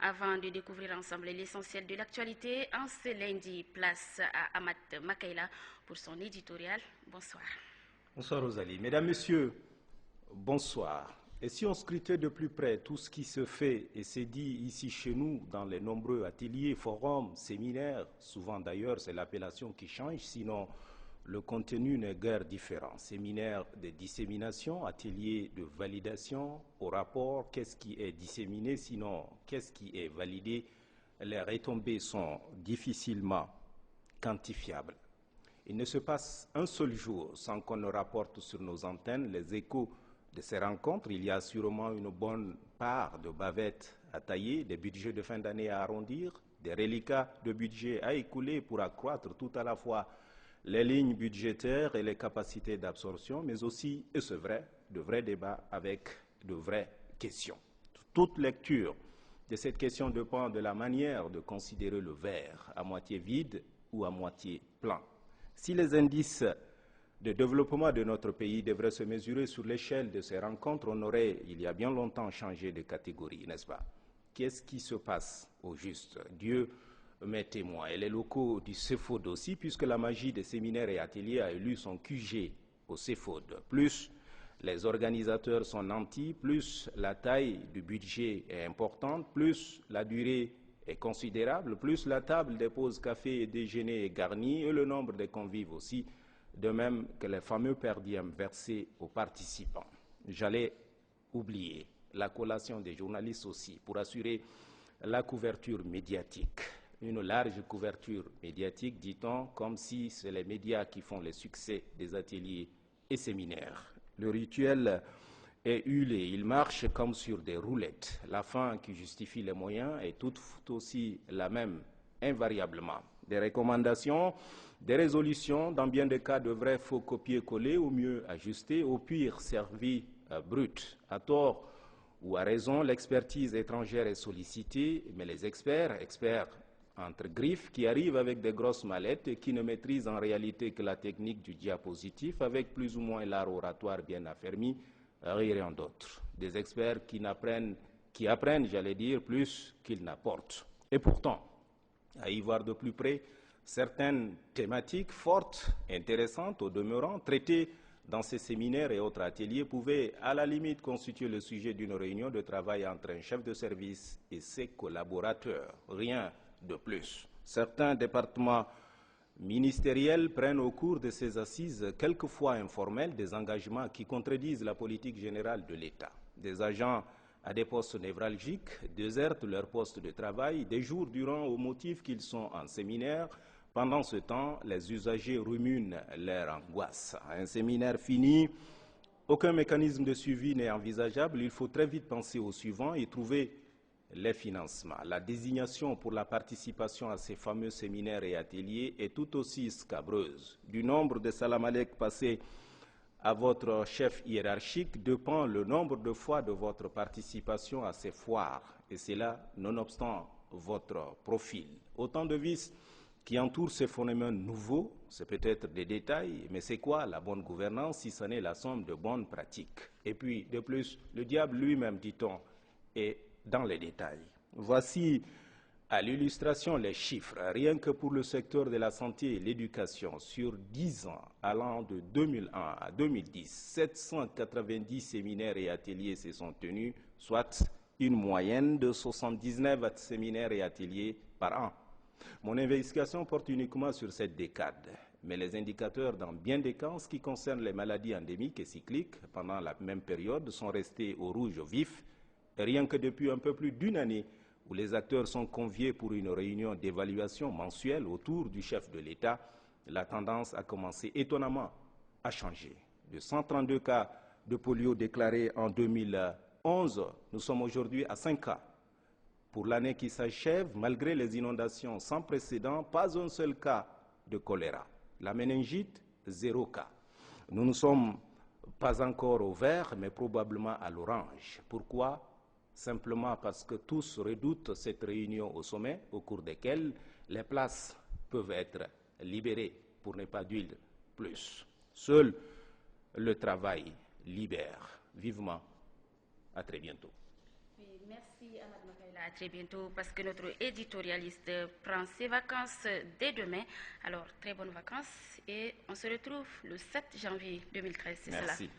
Avant de découvrir ensemble l'essentiel de l'actualité, en ce lundi, place à Amat Makaila pour son éditorial. Bonsoir. Bonsoir Rosalie. Mesdames, Messieurs, bonsoir. Et si on scrutait de plus près tout ce qui se fait et s'est dit ici chez nous dans les nombreux ateliers, forums, séminaires, souvent d'ailleurs c'est l'appellation qui change, sinon le contenu n'est guère différent. Séminaire de dissémination, atelier de validation, au rapport, qu'est-ce qui est disséminé, sinon qu'est-ce qui est validé, les retombées sont difficilement quantifiables. Il ne se passe un seul jour sans qu'on ne rapporte sur nos antennes les échos de ces rencontres. Il y a sûrement une bonne part de bavettes à tailler, des budgets de fin d'année à arrondir, des reliquats de budget à écouler pour accroître tout à la fois les lignes budgétaires et les capacités d'absorption, mais aussi, et c'est vrai, de vrais débats avec de vraies questions. Toute lecture de cette question dépend de la manière de considérer le verre, à moitié vide ou à moitié plein. Si les indices de développement de notre pays devraient se mesurer sur l'échelle de ces rencontres, on aurait, il y a bien longtemps, changé de catégorie, n'est-ce pas? Qu'est-ce qui se passe au juste? Dieu m'est témoin. Et les locaux du CEFOD aussi, puisque la magie des séminaires et ateliers a élu son QG au CEFOD. Plus les organisateurs sont nantis, plus la taille du budget est importante, plus la durée est considérable, plus la table des pauses café et déjeuner est garnie et le nombre de convives aussi, de même que les fameux perdièmes versés aux participants. J'allais oublier la collation des journalistes aussi pour assurer la couverture médiatique. Une large couverture médiatique, dit-on, comme si c'est les médias qui font le succès des ateliers et séminaires. Le rituel est huilé, il marche comme sur des roulettes. La fin qui justifie les moyens est tout aussi la même, invariablement. Des recommandations, des résolutions, dans bien des cas de vrais faux copier-coller, au mieux ajustés, au pire servis brut. À tort ou à raison, l'expertise étrangère est sollicitée, mais les experts entre griffes, qui arrivent avec des grosses mallettes et qui ne maîtrisent en réalité que la technique du diapositif, avec plus ou moins l'art oratoire bien affermi, rien d'autre. Des experts qui apprennent, j'allais dire, plus qu'ils n'apportent. Et pourtant, à y voir de plus près, certaines thématiques fortes, intéressantes au demeurant, traitées dans ces séminaires et autres ateliers, pouvaient à la limite constituer le sujet d'une réunion de travail entre un chef de service et ses collaborateurs. Rien de plus. Certains départements ministériels prennent au cours de ces assises, quelquefois informelles, des engagements qui contredisent la politique générale de l'État. Des agents à des postes névralgiques désertent leur poste de travail des jours durant au motif qu'ils sont en séminaire. Pendant ce temps, les usagers ruminent leur angoisse. Un séminaire fini, aucun mécanisme de suivi n'est envisageable. Il faut très vite penser au suivant et trouver les financements. La désignation pour la participation à ces fameux séminaires et ateliers est tout aussi scabreuse. Du nombre de salamalek passés à votre chef hiérarchique dépend le nombre de fois de votre participation à ces foires, et cela nonobstant votre profil. Autant de vices qui entourent ces phénomènes nouveaux, c'est peut-être des détails, mais c'est quoi la bonne gouvernance si ce n'est la somme de bonnes pratiques? Et puis, de plus, le diable lui-même, dit-on, est dans les détails. Voici à l'illustration les chiffres. Rien que pour le secteur de la santé et l'éducation, sur 10 ans, allant de 2001 à 2010, 790 séminaires et ateliers se sont tenus, soit une moyenne de 79 séminaires et ateliers par an. Mon investigation porte uniquement sur cette décade, mais les indicateurs dans bien des cas, en ce qui concerne les maladies endémiques et cycliques, pendant la même période, sont restés au rouge vif. Rien que depuis un peu plus d'une année, où les acteurs sont conviés pour une réunion d'évaluation mensuelle autour du chef de l'État, la tendance a commencé étonnamment à changer. De 132 cas de polio déclarés en 2011, nous sommes aujourd'hui à 5 cas. Pour l'année qui s'achève, malgré les inondations sans précédent, pas un seul cas de choléra. La méningite, 0 cas. Nous ne sommes pas encore au vert, mais probablement à l'orange. Pourquoi ? Simplement parce que tous redoutent cette réunion au sommet, au cours desquelles les places peuvent être libérées, pour ne pas dire plus. Seul le travail libère. Vivement. À très bientôt. Merci Ahmad Makaila, à très bientôt parce que notre éditorialiste prend ses vacances dès demain. Alors, très bonnes vacances et on se retrouve le 7 janvier 2013, c'est cela. Merci.